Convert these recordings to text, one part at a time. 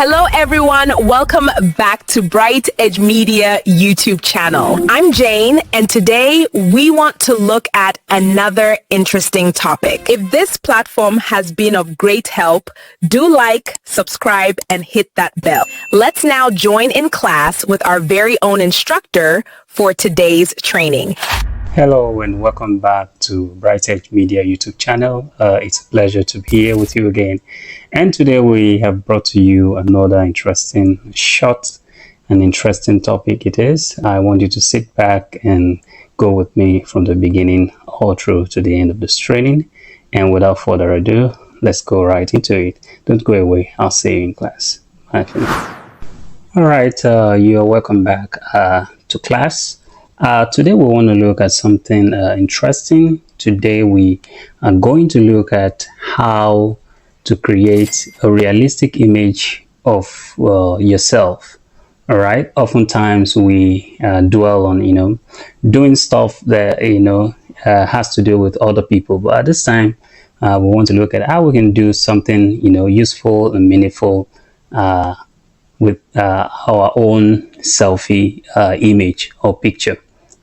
Hello everyone, welcome back to Bright Edge Media YouTube channel. I'm Jane and today we want to look at another interesting topic. If this platform has been of great help, do like, subscribe and hit that bell. Let's now join in class with our very own instructor for today's training. Hello and welcome back to Bright Edge Media YouTube channel. It's a pleasure to be here with you again. And today we have brought to you another interesting, short and interesting topic it is. I want you to sit back and go with me from the beginning all through to the end of this training. And without further ado, let's go right into it. Don't go away. I'll see you in class. Bye for now. All right, you're welcome back to class. Today we want to look at something interesting. Today we are going to look at how to create a realistic image of yourself. All right, oftentimes we dwell on doing stuff that has to do with other people, but at this time we want to look at how we can do something useful and meaningful with our own selfie image or picture.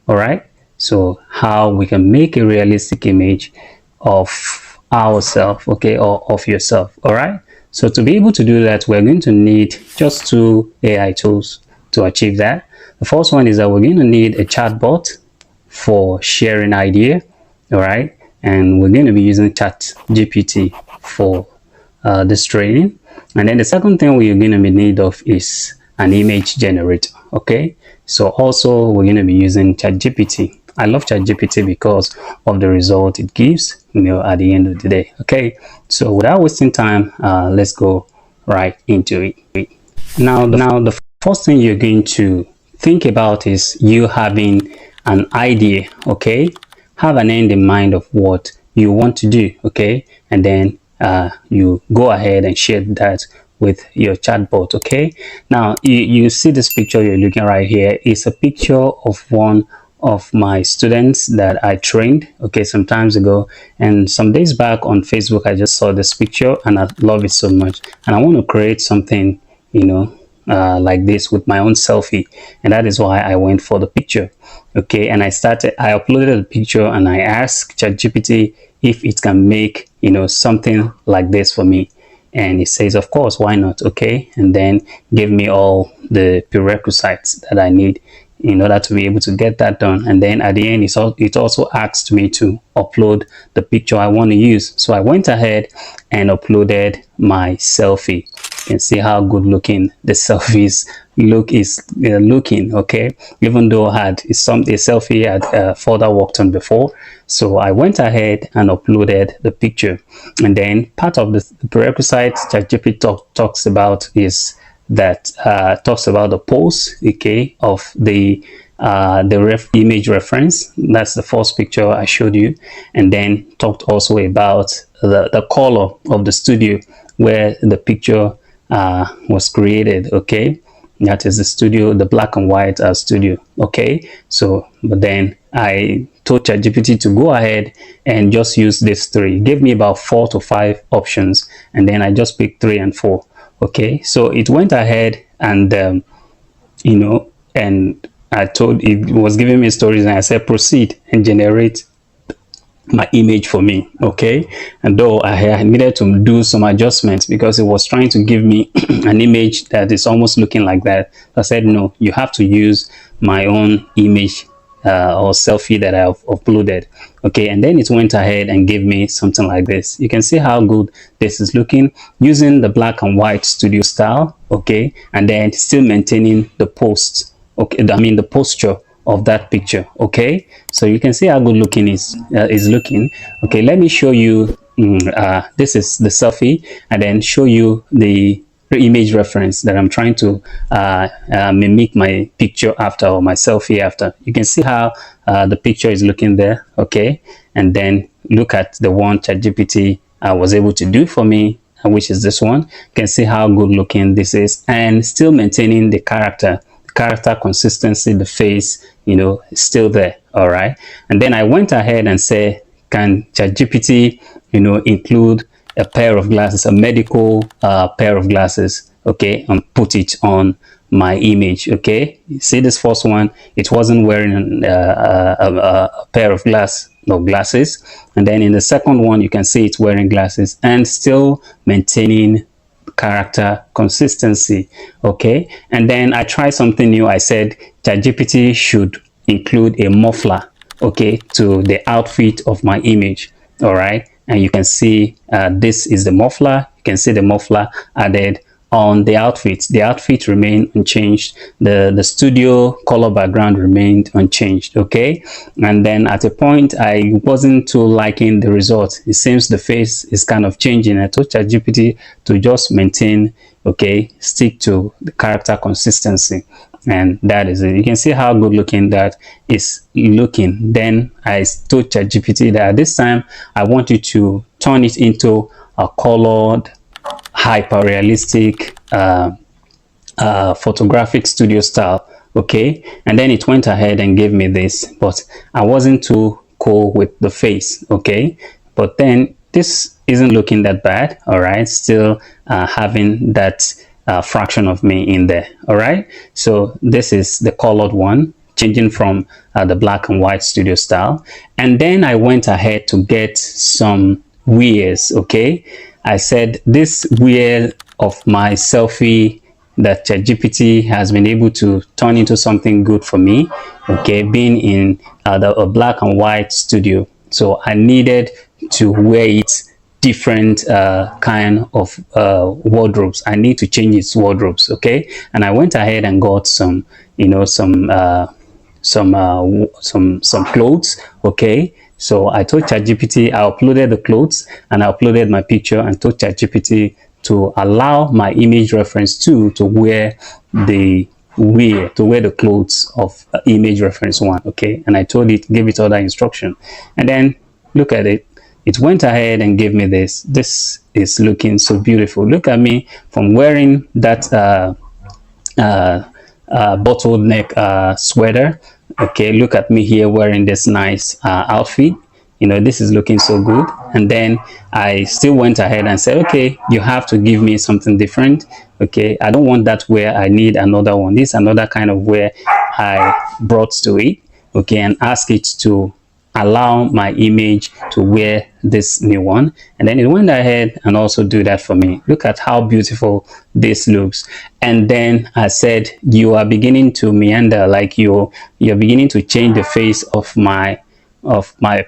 All right, so how we can make a realistic image of ourselves, okay, or of yourself. All right, so to be able to do that, we're going to need just two AI tools to achieve that. The first one is that we're going to need a chatbot for sharing idea. All right, and we're going to be using ChatGPT for this training. And then the second thing we're going to be in need of is an image generator. Okay, so also we're going to be using ChatGPT. I love ChatGPT because of the result it gives at the end of the day. Okay, so without wasting time, let's go right into it. Now the first thing you're going to think about is you having an idea. Okay, have an end in mind of what you want to do. Okay, and then you go ahead and share that with your chatbot. Okay, now you see this picture you're looking right here is a picture of one of my students that I trained some times ago, and some days back on Facebook I just saw this picture and I love it so much, and I want to create something like this with my own selfie, and that is why I went for the picture. Okay, and I uploaded the picture and I asked ChatGPT if it can make something like this for me, and it says of course, why not. Okay, and then give me all the prerequisites that I need in order to be able to get that done. And then at the end it also asked me to upload the picture I want to use, so I went ahead and uploaded my selfie. You can see how good looking the selfies looking. Okay, even though I had a selfie I had further worked on before, so I went ahead and uploaded the picture. And then part of the prerequisites ChatGPT talks about is that talks about the pose, okay, of the image reference. That's the first picture I showed you, and then talked also about the color of the studio where the picture was created. Okay, that is the studio, the black and white studio. Okay, so but then I told ChatGPT to go ahead and just use these three. It gave me about 4 to 5 options, and then I just picked 3 and 4. Okay, so it went ahead and and I told it was giving me stories, and I said proceed and generate my image for me. Okay, and though I needed to do some adjustments because it was trying to give me an image that is almost looking like that, I said no, you have to use my own image or selfie that I've uploaded. Okay, and then it went ahead and gave me something like this. You can see how good this is looking using the black and white studio style. Okay, and then still maintaining the post, okay, I mean the posture of that picture. Okay, so you can see how good looking is looking. Okay, let me show you this is the selfie, and then show you the image reference that I'm trying to mimic my picture after, or my selfie after. You can see how the picture is looking there. Okay, and then look at the one ChatGPT was able to do for me, which is this one. You can see how good looking this is, and still maintaining the character consistency, the face, is still there. All right, and then I went ahead and said, can ChatGPT include a pair of glasses, a medical pair of glasses. okay, and put it on my image. Okay, see this first one, it wasn't wearing a pair of glasses, and then in the second one you can see it's wearing glasses and still maintaining character consistency. Okay, and then I tried something new. I said ChatGPT should include a muffler, okay, to the outfit of my image. All right, and you can see this is the muffler. You can see the muffler added on the outfit. The outfit remained unchanged. The studio color background remained unchanged. Okay, and then at a point I wasn't too liking the result. It seems the face is kind of changing. I told ChatGPT to just maintain, okay, stick to the character consistency, and that is it. You can see how good looking that is looking. Then I told ChatGPT that this time I want you to turn it into a colored, hyper realistic photographic studio style. Okay, and then it went ahead and gave me this, but I wasn't too cool with the face. Okay, but then this isn't looking that bad. All right, still having that fraction of me in there. All right, so this is the colored one, changing from the black and white studio style. And then I went ahead to get some wears. Okay, I said this wear of my selfie that ChatGPT has been able to turn into something good for me, okay, being in a black and white studio. So I needed to wear it different kind of wardrobes. I need to change its wardrobes. Okay, and I went ahead and got some, you know, some clothes. Okay, so I told ChatGPT, I uploaded the clothes and I uploaded my picture and told ChatGPT to allow my image reference to wear the clothes of image reference one. Okay, and I told it, gave it other instruction, and then look at it. It went ahead and gave me this. This is looking so beautiful. Look at me from wearing that bottleneck sweater. Okay, look at me here wearing this nice outfit. You know, this is looking so good. And then I still went ahead and said, okay, you have to give me something different. Okay, I don't want that wear, I need another one. This is another kind of wear I brought to it. Okay, and ask it to allow my image to wear this new one, and then it went ahead and also do that for me. Look at how beautiful this looks. And then I said, you are beginning to meander, like you're beginning to change the face of my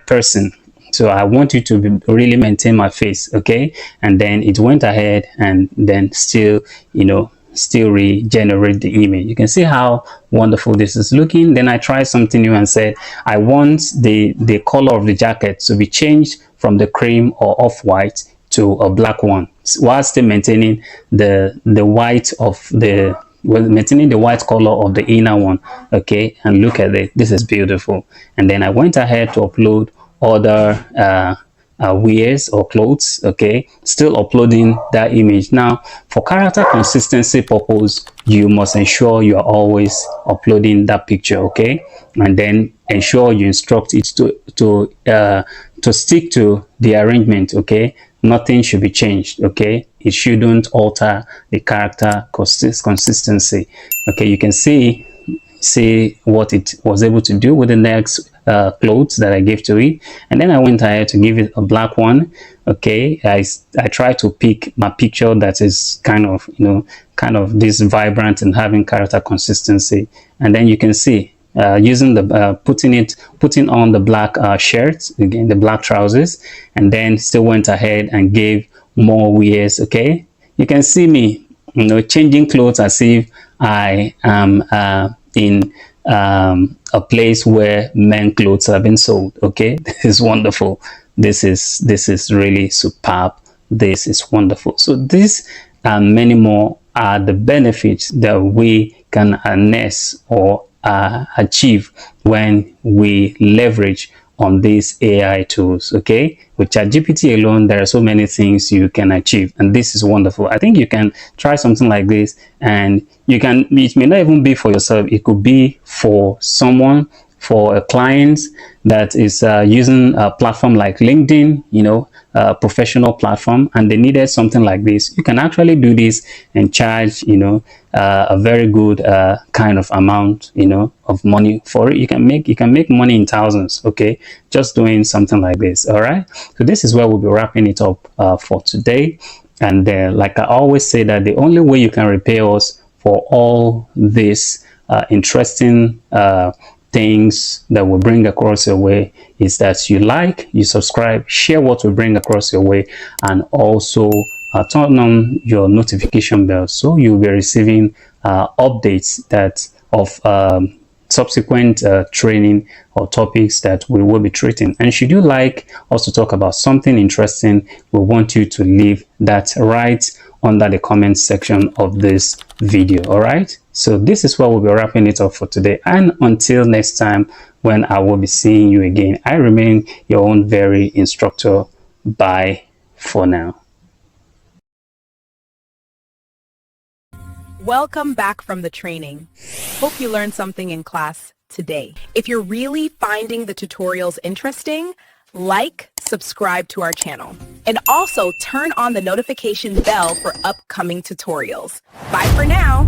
person, so I want you to really maintain my face. Okay, and then it went ahead and then still, you know, still regenerate the image. You can see how wonderful this is looking. Then I tried something new and said I want the color of the jacket to be changed from the cream or off-white to a black one, while still maintaining the white of the maintaining the white color of the inner one. Okay, and look at it, this is beautiful. And then I went ahead to upload other wears or clothes. Okay, still uploading that image. Now for character consistency purpose, you must ensure you are always uploading that picture. Okay, and then ensure you instruct it to stick to the arrangement. Okay, nothing should be changed. Okay, it shouldn't alter the character consistency. Okay, you can see what it was able to do with the next clothes that I gave to it. And then I went ahead to give it a black one. Okay, I try to pick my picture that is kind of, you know, kind of this vibrant and having character consistency. And then you can see using the putting on the black shirt, again the black trousers, and then still went ahead and gave more wears. Okay, you can see me, you know, changing clothes as if I am in a place where men clothes have been sold. Okay, this is wonderful. This is really superb. This is wonderful. So this and many more are the benefits that we can harness or achieve when we leverage on these AI tools. Okay, with ChatGPT alone, there are so many things you can achieve, and this is wonderful. I think you can try something like this, and you can, it may not even be for yourself, it could be for someone, for a client that is using a platform like LinkedIn, a professional platform, and they needed something like this, you can actually do this and charge, a very good kind of amount, of money for it. You can make money in thousands, okay, just doing something like this. All right. So this is where we'll be wrapping it up for today. And like I always say, that the only way you can repay us for all this interesting things that we bring across your way is that you like, you subscribe, share what we bring across your way, and also turn on your notification bell so you'll be receiving updates that of subsequent training or topics that we will be treating. And should you like us to talk about something interesting, we want you to leave that right under the comment section of this video. All right, so this is where we'll be wrapping it up for today, and until next time when I will be seeing you again, I remain your own very instructor. Bye for now. Welcome back from the training. Hope you learned something in class today. If you're really finding the tutorials interesting, like, subscribe to our channel, and also turn on the notification bell for upcoming tutorials. Bye for now.